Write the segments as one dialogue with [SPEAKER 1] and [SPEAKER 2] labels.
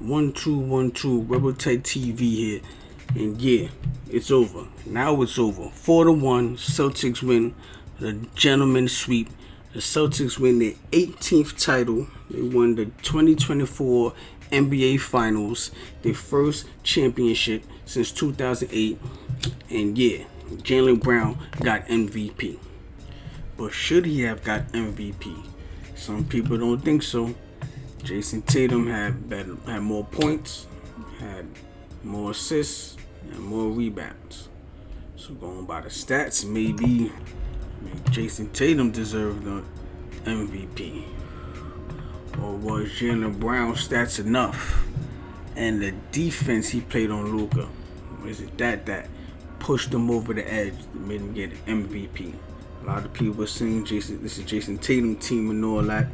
[SPEAKER 1] 1-2-1-2, Rebel Tedtv here, and yeah, it's over. Now it's over. 4-1, Celtics win the gentleman's sweep. The Celtics win their 18th title. They won the 2024 NBA Finals, their first championship since 2008, and yeah, Jaylen Brown got MVP. But should he have got MVP? Some people don't think so. Jason Tatum had more points, had more assists, and more rebounds. So going by the stats, maybe Jason Tatum deserved the MVP. Or was Jaylen Brown's stats enough? And the defense he played on Luka, is it that pushed him over the edge that made him get MVP? A lot of people were saying this is Jason Tatum team and all that.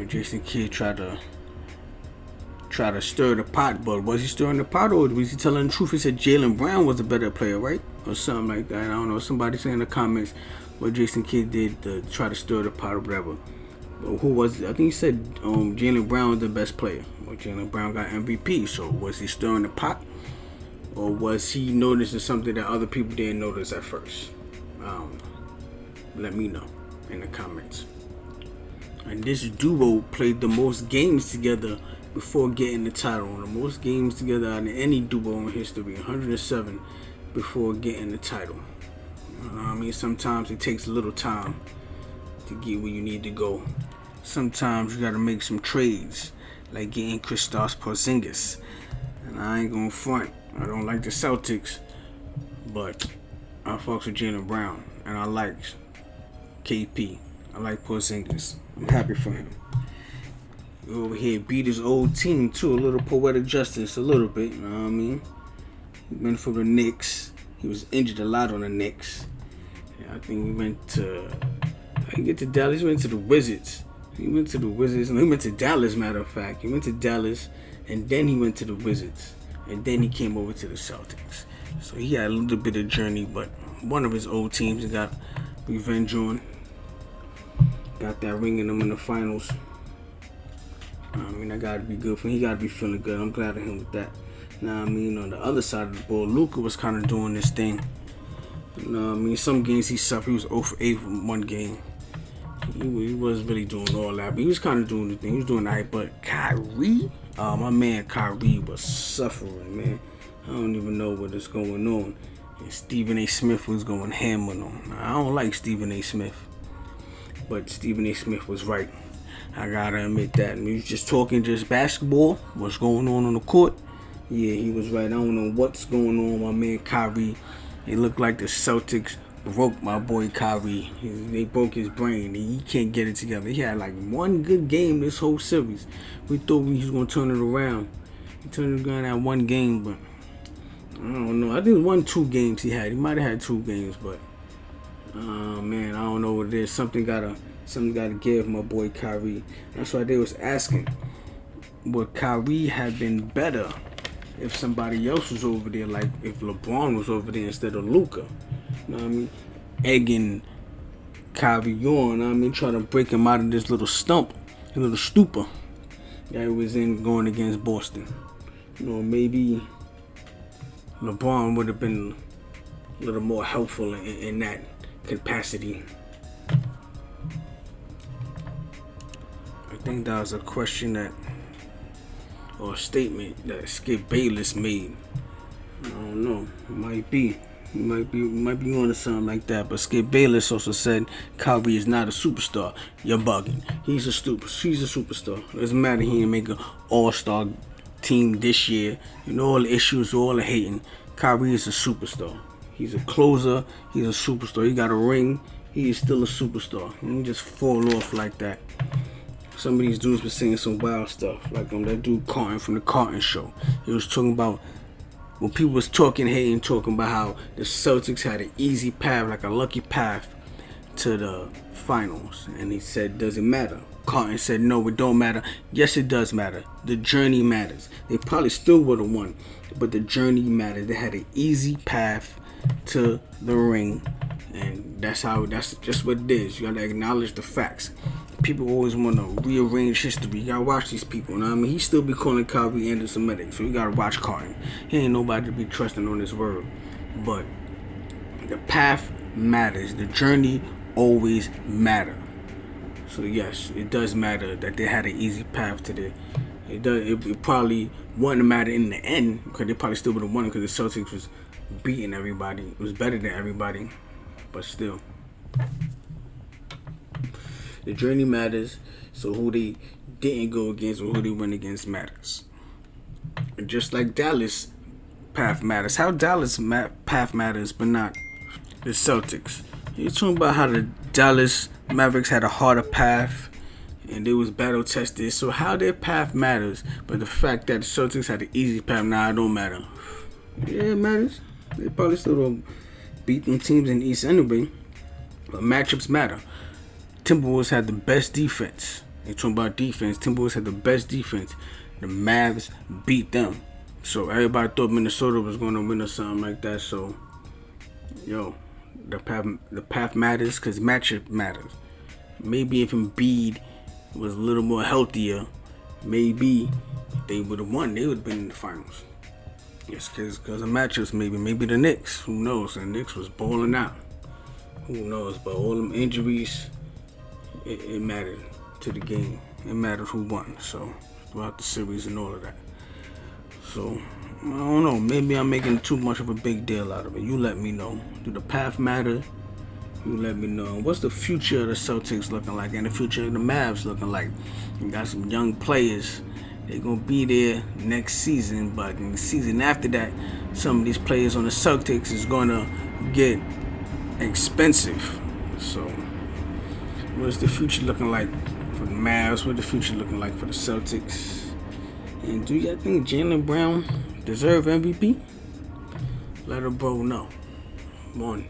[SPEAKER 1] Jason Kidd tried to stir the pot, but was he stirring the pot or was he telling the truth? He said Jaylen Brown was a better player, right? Or something like that. I don't know. Somebody say in the comments what Jason Kidd did to try to stir the pot or whatever. But who was it? I think he said Jaylen Brown was the best player. Well, Jaylen Brown got MVP, so was he stirring the pot? Or was he noticing something that other people didn't notice at first? I don't know. Let me know in the comments. And this duo played the most games together before getting the title. The most games together out of any duo in history. 107 before getting the title. I mean, sometimes it takes a little time to get where you need to go. Sometimes you gotta make some trades, like getting Kristaps Porzingis. And I ain't gonna front. I don't like the Celtics, but I fucks with Jaylen Brown, and I like KP. I like Porzingis. I'm happy for him. He over here beat his old team too, a little poetic justice, a little bit. You know what I mean? He went for the Knicks. He was injured a lot on the Knicks. Yeah, I think he went to. I didn't get to Dallas. He went to the Wizards. He went to the Wizards. No, he went to Dallas. Matter of fact, he went to Dallas, and then he went to the Wizards, and then he came over to the Celtics. So he had a little bit of journey, but one of his old teams he got revenge on. Got that ring in him in the finals. I mean, that gotta be good for him. He gotta be feeling good. I'm glad of him with that. Now, I mean, on the other side of the ball, Luka was kind of doing this thing. You know, I mean, some games he suffered. He was 0 for 8 from one game. He wasn't really doing all that, but he was kind of doing the thing. He was doing that. But Kyrie, my man Kyrie was suffering, man. I don't even know what is going on. And Stephen A. Smith was going ham on him. I don't like Stephen A. Smith. But Stephen A. Smith was right. I gotta admit that. He was just talking just basketball, what's going on the court. Yeah, he was right. I don't know what's going on with my man Kyrie. It looked like the Celtics broke my boy Kyrie. They broke his brain. He can't get it together. He had like one good game this whole series. We thought he was gonna turn it around. He turned it around at one game, but I don't know. I think it was 1-2 games he had. He might have had 2 games, but man, I don't know what it is. Something gotta give my boy Kyrie. That's why they was asking, would Kyrie have been better if somebody else was over there, like if LeBron was over there instead of Luka? You know what I mean? Egging Kyrie on, you know what I mean, trying to break him out of this little stump, a little stupor that he was in going against Boston. You know, maybe LeBron would have been a little more helpful in that capacity. I think that was a question or a statement that Skip Bayless made. I don't know. It might be. He might be on to something like that. But Skip Bayless also said Kyrie is not a superstar. You're bugging. He's a superstar. Doesn't matter. He didn't make an all-star team this year. You know, all the issues, all the hating. Kyrie is a superstar. He's a closer. He's a superstar. He got a ring. He is still a superstar. He didn't just fall off like that. Some of these dudes were saying some wild stuff. Like that dude Carton from the Carton Show. He was talking about, when people was hating, talking about how the Celtics had an easy path, like a lucky path to the finals. And he said, does it matter? Carton said, no, it don't matter. Yes, it does matter. The journey matters. They probably still would have won, but the journey matters. They had an easy path to the ring, and that's just what it is. You gotta acknowledge the facts. people always want to rearrange history. You gotta watch these people. You know what I mean? He still be calling Kyrie anti-Semitic, so you gotta watch Carton. He ain't nobody to be trusting on his word. But the path matters. The journey always matter. So yes, it does matter that they had an easy path to the. It probably wouldn't matter in the end because they probably still would have won because the Celtics was beating everybody. It was better than everybody, but still. The journey matters, so who they didn't go against or who they went against matters. And just like Dallas path matters. How Dallas path matters, but not the Celtics. You're talking about how the Dallas Mavericks had a harder path and they was battle tested. So how their path matters, but the fact that the Celtics had an easy path, it don't matter. Yeah, it matters. They probably still don't beat them teams in the East anyway, but matchups matter. Timberwolves had the best defense. They talking about defense. Timberwolves had the best defense. The Mavs beat them. So everybody thought Minnesota was going to win or something like that. So, the path matters because matchup matters. Maybe if Embiid was a little more healthier, maybe they would have won. They would have been in the finals. Yes, because of matchups, maybe the Knicks. Who knows? The Knicks was balling out. Who knows? But all them injuries, it mattered to the game. It mattered who won. So throughout the series and all of that. So I don't know. Maybe I'm making too much of a big deal out of it. You let me know. Do the path matter? You let me know. What's the future of the Celtics looking like and the future of the Mavs looking like? You got some young players. They're going to be there next season, but in the season after that, some of these players on the Celtics is going to get expensive. So, what's the future looking like for the Mavs? What's the future looking like for the Celtics? And do y'all think Jaylen Brown deserve MVP? Let a bro know. 1,